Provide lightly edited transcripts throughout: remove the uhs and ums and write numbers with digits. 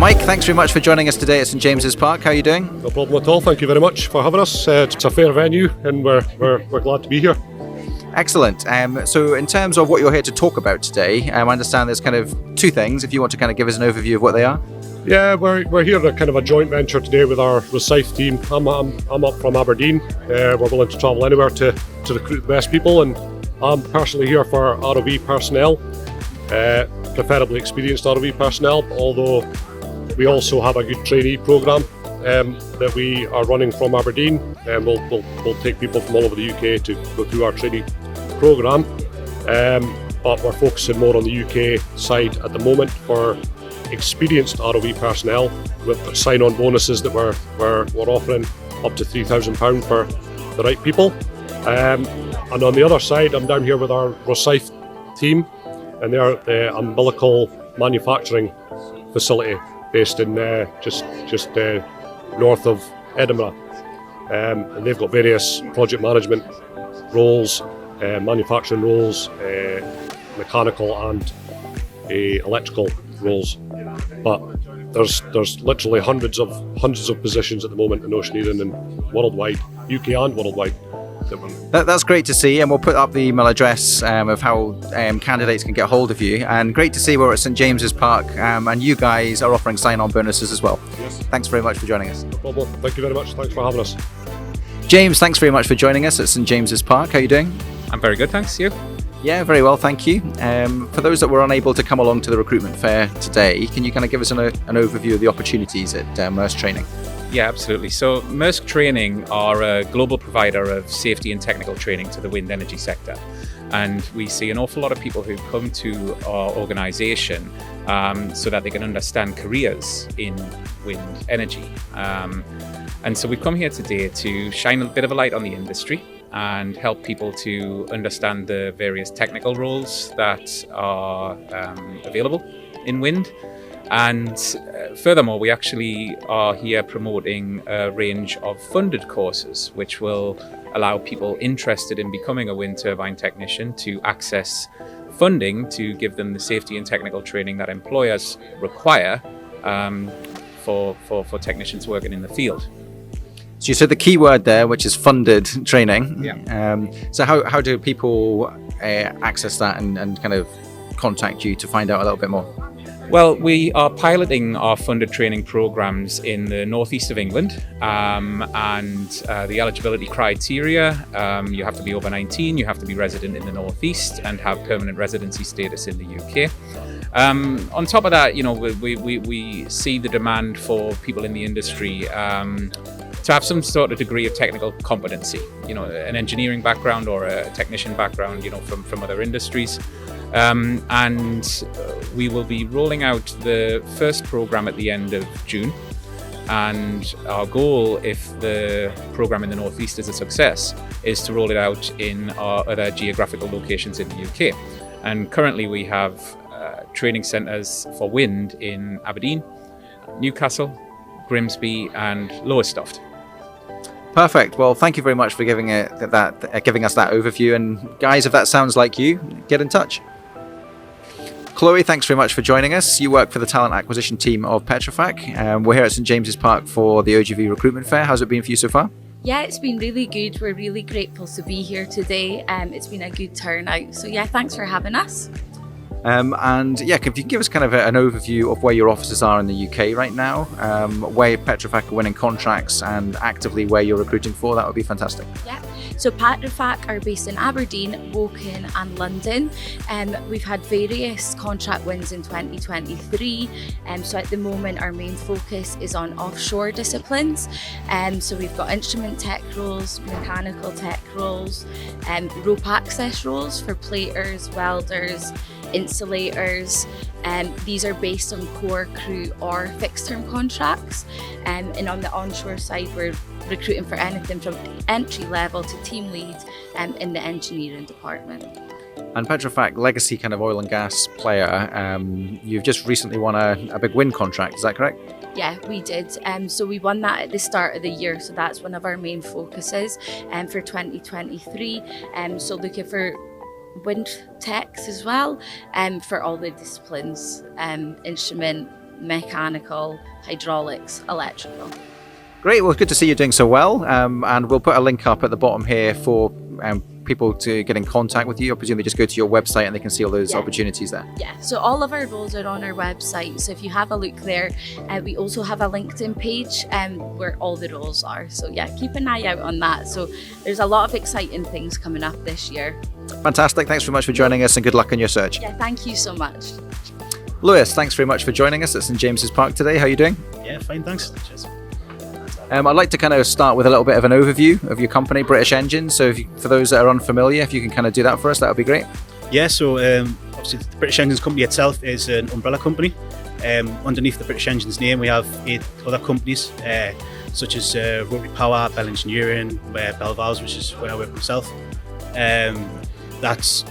Mike, thanks very much for joining us today at St James's Park. How are you doing? No problem at all. Thank you very much for having us. It's a fair venue, and we're glad to be here. Excellent. So in terms of what you're here to talk about today, I understand there's kind of two things, if you want to kind of give us an overview of what they are. Yeah, we're here at kind of a joint venture today with our Rosyth team. I'm up from Aberdeen. We're willing to travel anywhere to recruit the best people, and I'm personally here for ROV personnel, preferably experienced ROV personnel, although we also have a good trainee programme that we are running from Aberdeen, and we'll take people from all over the UK to go through our trainee programme, but we're focusing more on the UK side at the moment for experienced ROV personnel with sign-on bonuses that we're offering up to £3,000 for the right people. And on the other side, I'm down here with our Rosyth team, and they're the umbilical manufacturing facility based in just north of Edinburgh, and they've got various project management roles, manufacturing roles, mechanical and electrical roles. But there's literally hundreds of positions at the moment in oceaneering and worldwide, UK and worldwide. That's great to see, and we'll put up the email address of how candidates can get hold of you. And great to see we're at St James's Park, and you guys are offering sign-on bonuses as well. Yes. Thanks very much for joining us. No problem. Thank you very much. Thanks for having us. James, thanks very much for joining us at St James's Park. How are you doing? I'm very good, thanks. You? Yeah, very well, thank you. For those that were unable to come along to the Recruitment Fair today, can you kind of give us an overview of the opportunities at Maersk Training? Yeah, absolutely. So Maersk Training are a global provider of safety and technical training to the wind energy sector. And we see an awful lot of people who come to our organisation so that they can understand careers in wind energy. And so we've come here today to shine a bit of a light on the industry and help people to understand the various technical roles that are available in wind. And furthermore, we actually are here promoting a range of funded courses which will allow people interested in becoming a wind turbine technician to access funding to give them the safety and technical training that employers require for technicians working in the field. So you said the key word there, which is funded training. Yeah. So how do people access that and kind of contact you to find out a little bit more? Well, we are piloting our funded training programs in the northeast of England, and the eligibility criteria, you have to be over 19, you have to be resident in the northeast and have permanent residency status in the UK. On top of that, you know, we see the demand for people in the industry to have some sort of degree of technical competency, you know, an engineering background or a technician background, you know, from other industries. And we will be rolling out the first program at the end of June. And our goal, if the program in the Northeast is a success, is to roll it out in our other geographical locations in the UK. And currently we have training centres for wind in Aberdeen, Newcastle, Grimsby and Lowestoft. Perfect. Well, thank you very much for giving us that overview. And guys, if that sounds like you, get in touch. Chloe, thanks very much for joining us. You work for the talent acquisition team of Petrofac. We're here at St James's Park for the OGV Recruitment Fair. How's it been for you so far? Yeah, it's been really good. We're really grateful to be here today. It's been a good turnout. So yeah, thanks for having us. And yeah, if you can give us kind of an overview of where your offices are in the UK right now, where Petrofac are winning contracts and actively where you're recruiting for, that would be fantastic. Yeah, so Petrofac are based in Aberdeen, Woking and London. We've had various contract wins in 2023. So at the moment our main focus is on offshore disciplines. So we've got instrument tech roles, mechanical tech roles, rope access roles for platers, welders, insulators. These are based on core, crew or fixed term contracts, and on the onshore side we're recruiting for anything from entry level to team lead in the engineering department. And Petrofac, legacy kind of oil and gas player, you've just recently won a big wind contract, is that correct? Yeah, we did. So we won that at the start of the year, so that's one of our main focuses for 2023. So looking for wind techs as well, for all the disciplines, instrument, mechanical, hydraulics, electrical. Great. Well, good to see you doing so well. And we'll put a link up at the bottom here for people to get in contact with you. I presume they just go to your website and they can see all those opportunities there. Yeah, so all of our roles are on our website. So if you have a look there, we also have a LinkedIn page where all the roles are. So yeah, keep an eye out on that. So there's a lot of exciting things coming up this year. Fantastic. Thanks very much for joining us and good luck in your search. Yeah, thank you so much. Lewis, thanks very much for joining us at St James's Park today. How are you doing? Yeah, fine, thanks. Cheers. I'd like to kind of start with a little bit of an overview of your company, British Engine. So for those that are unfamiliar, if you can kind of do that for us, that would be great. Yeah, so obviously the British Engines company itself is an umbrella company. Underneath the British Engines name, we have 8 other companies, such as Rotary Power, Bell Engineering, Bell Valves, which is where I work myself. That's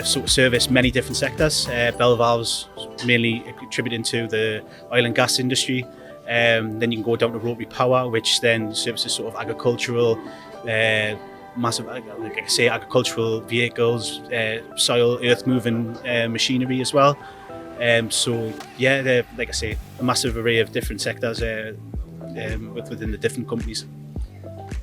sort of service many different sectors. Bell Valves mainly attributing to the oil and gas industry. Then you can go down to Rotary Power, which then services sort of agricultural, massive, like I say, agricultural vehicles, soil, earth moving machinery as well. So yeah, they're, like I say, a massive array of different sectors within the different companies.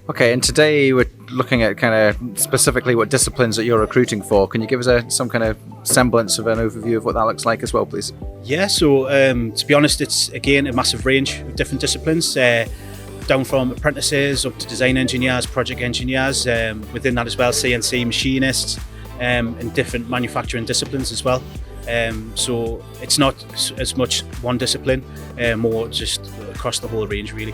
Okay, and today we're looking at kind of specifically what disciplines that you're recruiting for. Can you give us some kind of semblance of an overview of what that looks like as well, please? Yeah, so to be honest, it's again a massive range of different disciplines, down from apprentices up to design engineers, project engineers, within that as well, CNC machinists, and different manufacturing disciplines as well. So it's not as much one discipline, more just across the whole range really.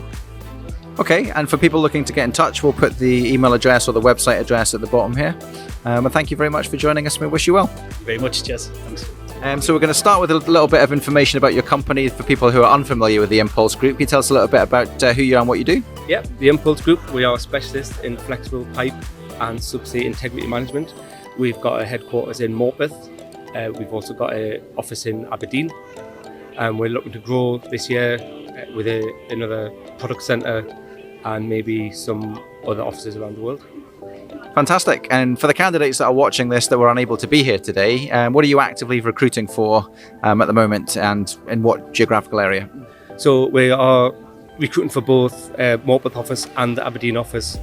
Okay, and for people looking to get in touch, we'll put the email address or the website address at the bottom here. And thank you very much for joining us, and we wish you well. Very much, cheers. Thanks. So we're going to start with a little bit of information about your company for people who are unfamiliar with the Impulse Group. Can you tell us a little bit about who you are and what you do? Yeah, the Impulse Group, we are specialists in flexible pipe and subsea integrity management. We've got a headquarters in Morpeth. We've also got an office in Aberdeen. We're looking to grow this year with another product centre and maybe some other offices around the world. Fantastic. And for the candidates that are watching this that were unable to be here today, what are you actively recruiting for at the moment, and in what geographical area? So we are recruiting for both Morpeth office and the Aberdeen office.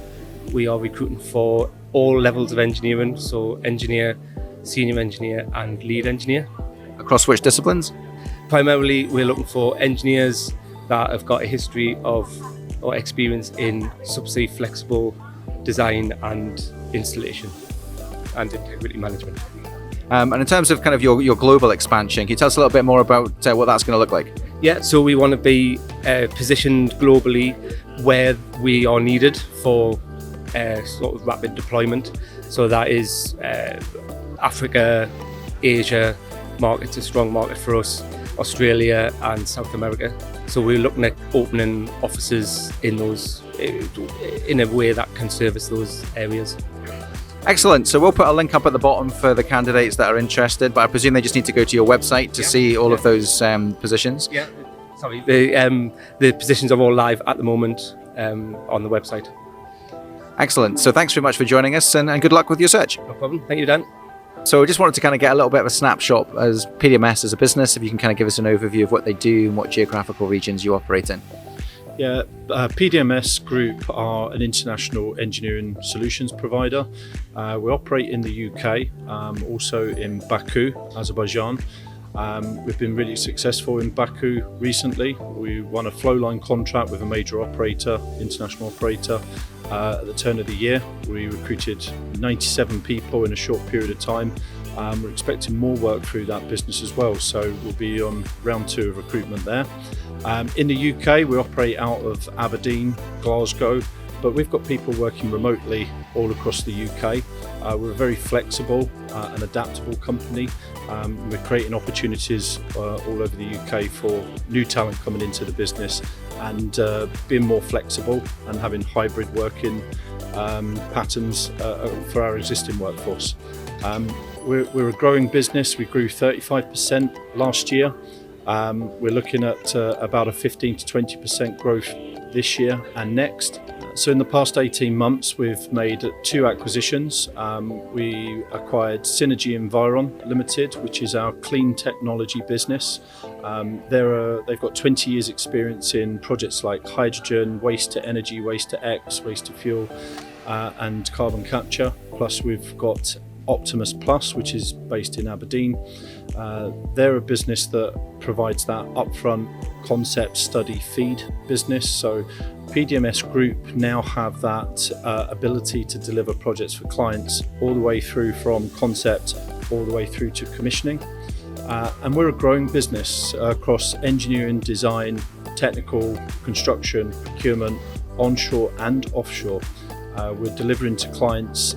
We are recruiting for all levels of engineering, so engineer, senior engineer and lead engineer. Across which disciplines? Primarily we're looking for engineers that have got a history of or experience in subsea flexible design and installation and integrity management. And in terms of kind of your global expansion, can you tell us a little bit more about what that's going to look like? Yeah, so we want to be positioned globally where we are needed for sort of rapid deployment. So that is Africa, Asia, market's a strong market for us, Australia and South America. So we're looking at opening offices in those, in a way that can service those areas. Excellent. So we'll put a link up at the bottom for the candidates that are interested, but I presume they just need to go to your website to see all of those positions. Yeah, sorry. The positions are all live at the moment on the website. Excellent. So thanks very much for joining us, and good luck with your search. No problem. Thank you, Dan. So we just wanted to kind of get a little bit of a snapshot as PDMS as a business, if you can kind of give us an overview of what they do and what geographical regions you operate in. Yeah, PDMS Group are an international engineering solutions provider. We operate in the UK, also in Baku, Azerbaijan. We've been really successful in Baku recently. We won a flowline contract with a major operator, international operator. At the turn of the year, we recruited 97 people in a short period of time. We're expecting more work through that business as well, so we'll be on round 2 of recruitment there. In the UK, we operate out of Aberdeen, Glasgow, but we've got people working remotely all across the UK. We're a very flexible and adaptable company. We're creating opportunities all over the UK for new talent coming into the business and being more flexible and having hybrid working patterns for our existing workforce. We're a growing business. We grew 35% last year. We're looking at about a 15 to 20% growth this year and next. So in the past 18 months, we've made 2 acquisitions. We acquired Synergy Environ Limited, which is our clean technology business. They've got 20 years experience in projects like hydrogen, waste to energy, waste to X, waste to fuel, and carbon capture. Plus we've got Optimus Plus, which is based in Aberdeen. They're a business that provides that upfront concept study feed business. So PDMS Group now have that ability to deliver projects for clients all the way through from concept all the way through to commissioning. And we're a growing business across engineering, design, technical, construction, procurement, onshore and offshore. We're delivering to clients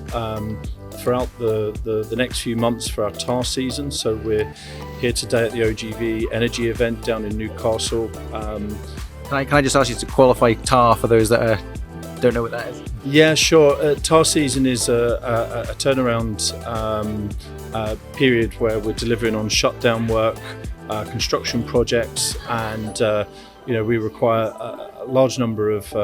throughout the next few months for our tar season. So we're here today at the OGV Energy event down in Newcastle. Can I just ask you to qualify tar for those that don't know what that is? Yeah, sure. Tar season is a turnaround period where we're delivering on shutdown work, construction projects, and we require a large number of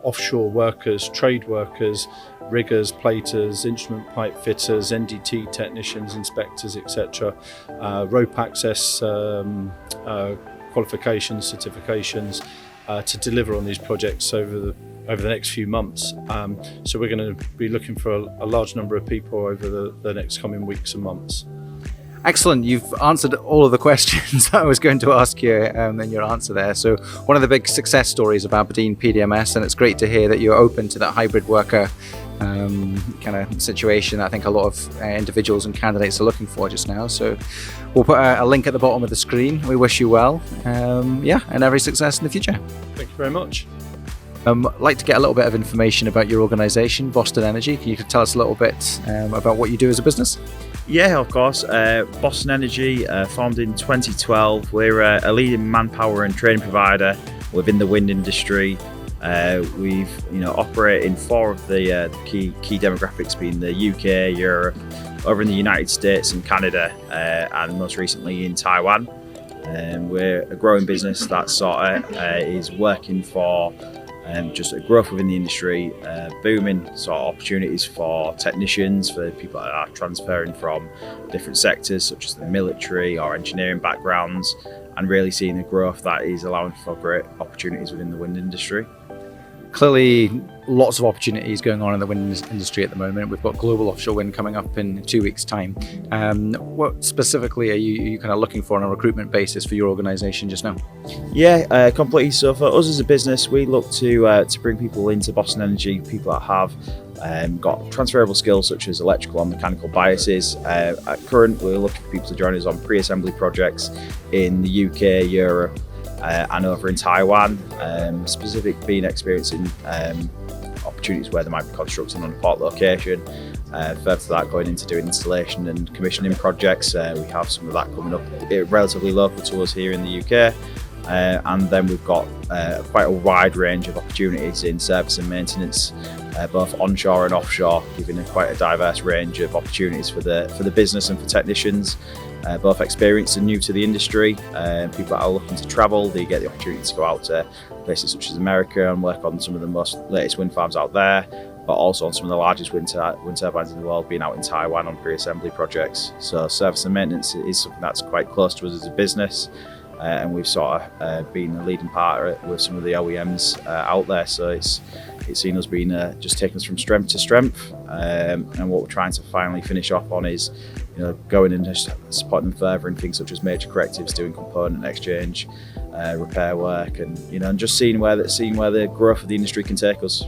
offshore workers, trade workers, riggers, platers, instrument pipe fitters, NDT technicians, inspectors, etc. Rope access qualifications, certifications to deliver on these projects over the next few months. So we're going to be looking for a large number of people over the next coming weeks and months. Excellent. You've answered all of the questions I was going to ask you in your answer there. So one of the big success stories of Aberdeen PDMS, and it's great to hear that you're open to that hybrid worker kind of situation I think a lot of individuals and candidates are looking for just now. So we'll put a link at the bottom of the screen. We wish you well, and every success in the future. Thank you very much. I'd like to get a little bit of information about your organisation, Boston Energy. Can you tell us a little bit about what you do as a business? Yeah, of course. Boston Energy, formed in 2012. We're a leading manpower and training provider within the wind industry. We've operate in 4 of the key demographics, being the UK, Europe, over in the United States and Canada, and most recently in Taiwan. We're a growing business that is working for just a growth within the industry, booming opportunities for technicians, for people that are transferring from different sectors such as the military or engineering backgrounds, and really seeing the growth that is allowing for great opportunities within the wind industry. Clearly, lots of opportunities going on in the wind industry at the moment. We've got global offshore wind coming up in 2 weeks' time. What specifically are you kind of looking for on a recruitment basis for your organisation just now? Yeah, completely. So for us as a business, we look to bring people into Boston Energy, people that have got transferable skills such as electrical and mechanical biases. At current, we're looking for people to join us on pre-assembly projects in the UK, Europe, and over in Taiwan, specific being experiencing opportunities where they might be constructing on a port location. Further to that, going into doing installation and commissioning projects. We have some of that coming up relatively local to us here in the UK. And then we've got quite a wide range of opportunities in service and maintenance, both onshore and offshore, giving quite a diverse range of opportunities for the business and for technicians, both experienced and new to the industry. People that are looking to travel, they get the opportunity to go out to places such as America and work on some of the latest wind farms out there, but also on some of the largest wind turbines in the world, being out in Taiwan on pre-assembly projects. So service and maintenance is something that's quite close to us as a business. And we've been a leading partner with some of the OEMs out there, so it's seen us being just taking us from strength to strength. And what we're trying to finally finish off on is, going and just supporting them further in things such as major correctives, doing component exchange, repair work, and and just seeing where the growth of the industry can take us.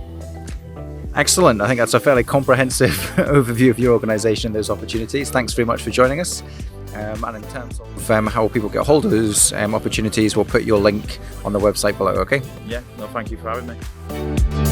Excellent. I think that's a fairly comprehensive overview of your organisation and those opportunities. Thanks very much for joining us. And in terms of how people get hold of those opportunities, we'll put your link on the website below, okay? Yeah, no, thank you for having me.